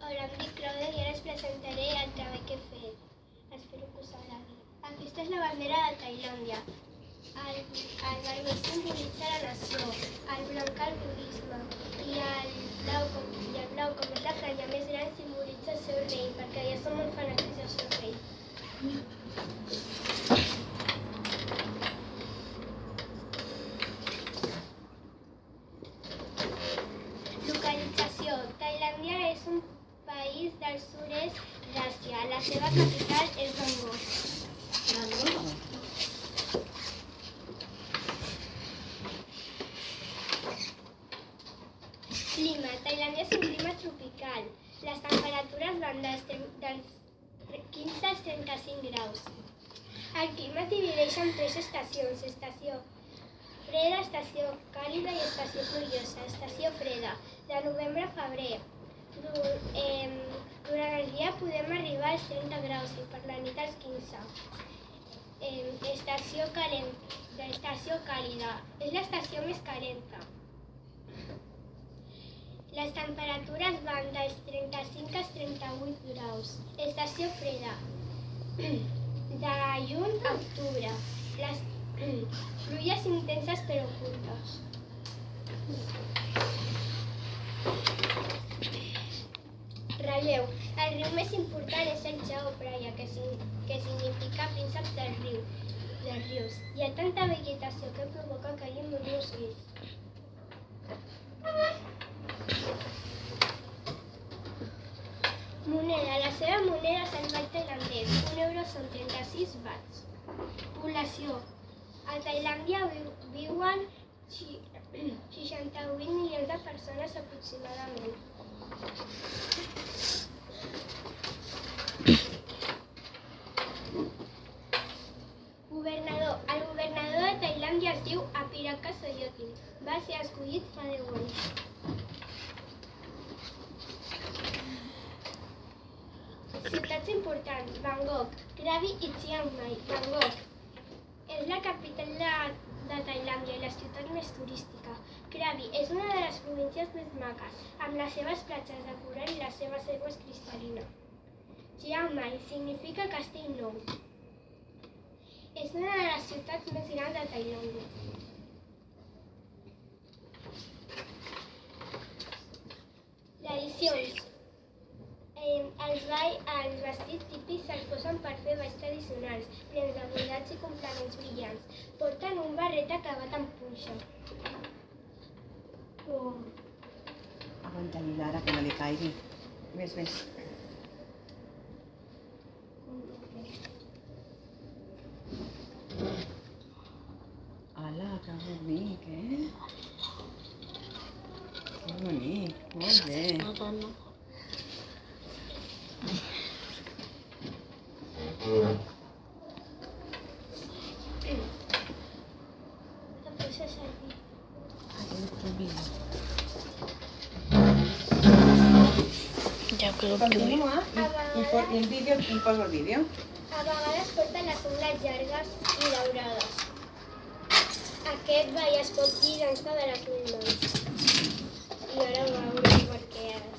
Hola, em dic Clàudia i ara us presentaré el treball que he fet. Espero que us agradi. Aquesta és la bandera de Tailàndia. El vermell simbolitza la nació, el blanc el budisme i el blau, com és la canya més gran, simbolitza el seu rei, perquè ja som molt fanàtics del seu rei. Localització. Tailàndia és un país del sud-est d'Àsia. La seva capital és Bangkok. Clima. Tailàndia és un clima tropical. Les temperatures van dels 15 als 35 graus. El clima es divideix en 3 estacions: estació freda, estació càlida i estació pluviosa. Estació freda, de novembre a febrer. Durant el dia podem arribar als 30 graus i per la nit als 15. Estació càlida, és l'estació més calenta. Les temperatures van dels 35 als 38 graus. Estació freda, de juny a octubre. Les pluges intenses però curtes. Relleu. El riu més important és el Chao Phraya, que significa príncep dels rius. Hi ha tanta vegetació que provoca que hi hagi molts mosquits. Moneda. La seva moneda és el baht tailandès. 1 euro són 36 bahts. Població. A Tailàndia viuen 68 milions de persones aproximadament. Governador. El governador de Tailàndia es diu Apiraka Sotyotin. Va ser escollit fa 10 anys. Ciutats importants: Bangkok, Krabi i Chiang Mai. Bangkok és la capital de Tailàndia i la ciutat més turística. Krabi és una de les províncies més maques, amb les seves platges de corall i les seves aigües cristal·lines. Chiang Mai significa castell nou. És una de les ciutats més grans de Tailàndia. Tradicions. Els vestits típics se'ls posen per fer balls tradicionals, plens de bordats i complements brillants. Porten un barret acabat en punxa. Aguanta-li, Lara, que no li caigui. Ves. Ala, que bonic, Que bonic, molt bé. Ja que Continua i el vídeo, i poso el vídeo. A vegades porten les ungles llargues i daurades. Aquest ball es pot dir dansa de les 1000 mans. I ara ho veurem perquè ara...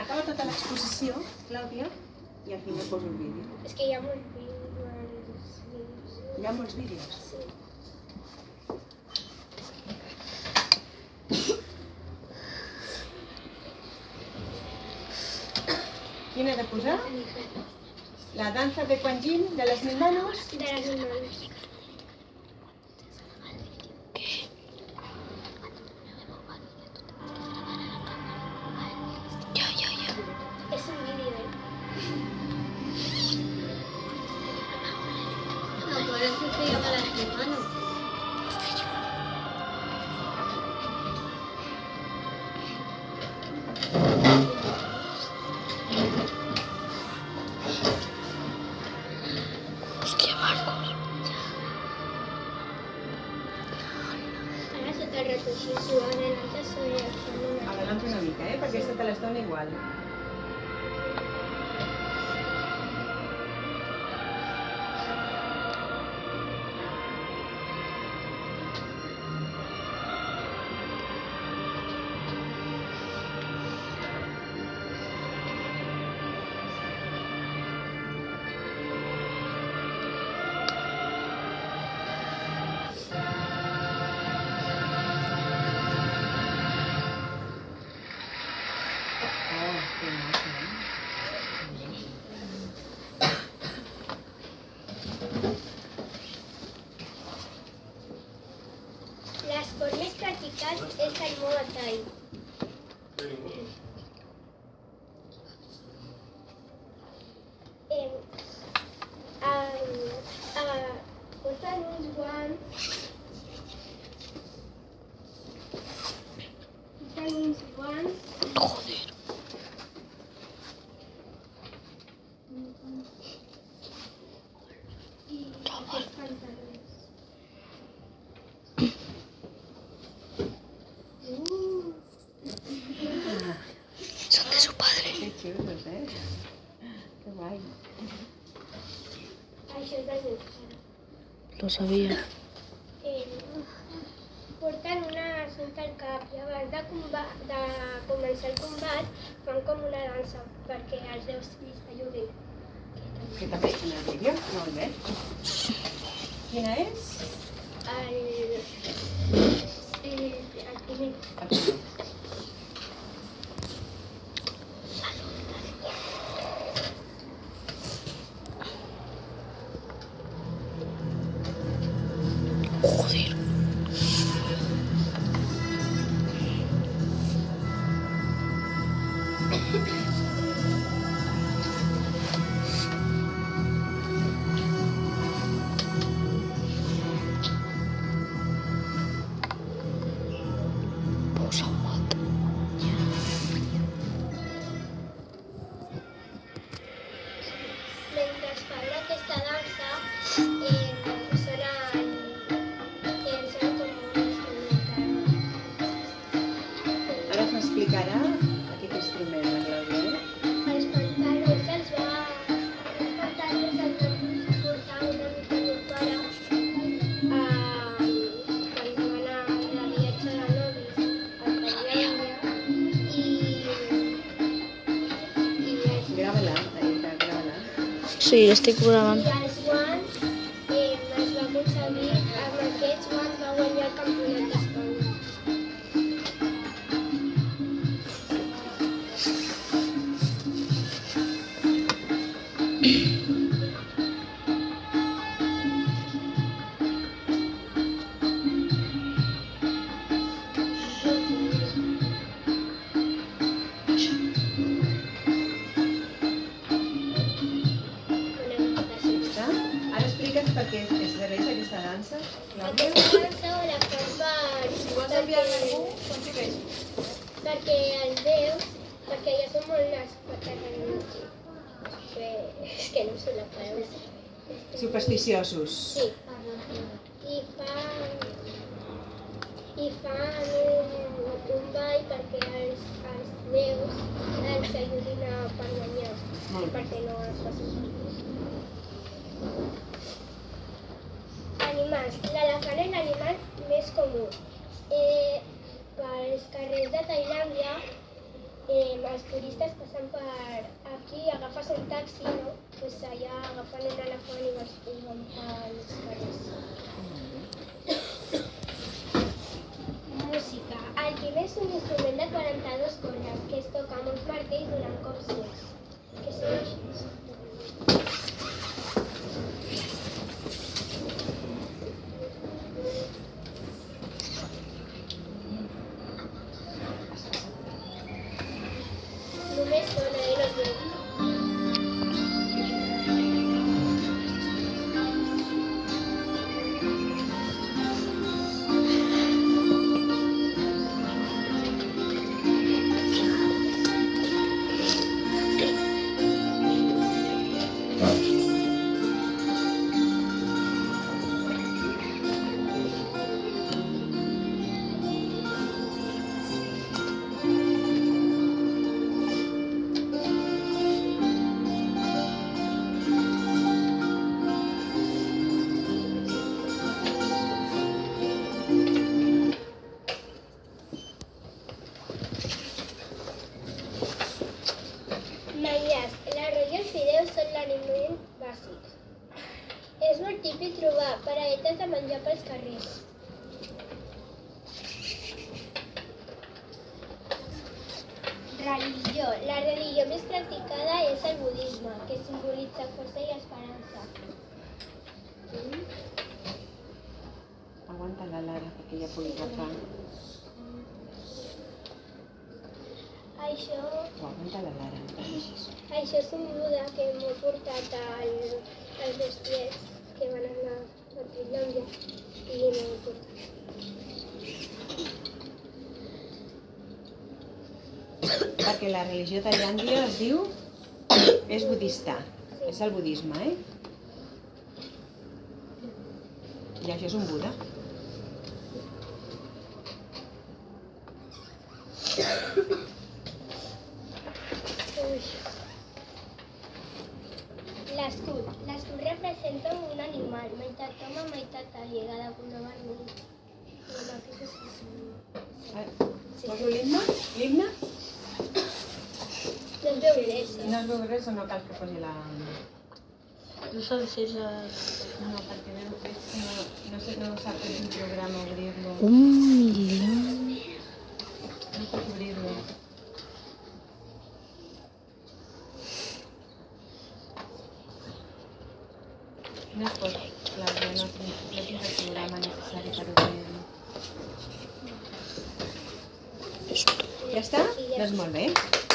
Acaba tota l'exposició, Clàudia, i al final poso el vídeo. És que hi ha molts vídeos. Hi ha molts vídeos? Sí. Quin he de posar? La danza de Quan Yin de les 1000 manos? De les 1000 mans. És un vídeo. No, por eso se llama las 1000 manos. Ara sota el retroceso, adelante sobre el fondo. Adelante una mica, perquè se te les dona igual. practicat és el Muay Thai. Porten uns guants. Joder. I aquests pantalons. Son de su padre. Qué chulos, ¿eh? Qué guay. Això és del meu pare. Lo sabía. Porten una cinta al cap i abans de començar el combat fan com una dansa perquè els déus li ajudin. Que també en el vídeo, molt bé. Quina és? El primer. Aquí. Joder. Posa un mat. Mentre es fan aquesta dansa, sona com un instrument. Ara m'explicarà aquest instrument, la Clàudia. Els pantalons els va portar una mica meu pare quan van anar de viatge de novis a Tailandia i Grava-la, Aida, grava-la. Sí, estic gravant. I els guants es va aconseguir, amb aquests guants va guanyar el campionat d'Espanya. Està? Ara explica'ns per què es serveix aquesta dansa, Clàudia. Aquesta dansa la fan perquè els déus, perquè ja són molt nas per terra és que no sé la paraula. Supersticiosos. Sí. I fan un ball perquè els déus els ajudin per guanyar, Molt bé. perquè no es facin. Animals. L'elefant és l'animal més comú. Pels carrers de Tailàndia, els turistes passen per aquí, agafes un taxi, no? Pues allà agafen un elefant i van pels carrers. Música. El primer és un instrument de 42 cordes que es toca amb uns martells donant cops suaus. Que sona així. Només sona i no es veu. Menjars. L'arròs i els fideus són l'aliment bàsic. És molt típic trobar paradetes de menjar pels carrers. Religió. La religió més practicada és el budisme, que simbolitza força i esperança. Aguanta la Lara perquè ja pugui agafar. Això, Ho aguanta la Lara. això és un Buda que m'ho he portat als bestiers que van anar a Tailàndia i m'ho he portat. Perquè la religió tailàndia es diu... és budista. És el budisme, eh? I això és un Buda. L'escut representa un animal, meitat home, meitat àliga, de color vermell. Poso l'himne? L'himne? No es veu res, No es veu res o no cal que posi la... No sabes si es... No, perquè no sap que és un programa obrir-lo. 1.000.000. No pot obrir-lo. No es pot, Clàudia, no és el programa necessari per obrir-lo. Ja està? Doncs molt bé.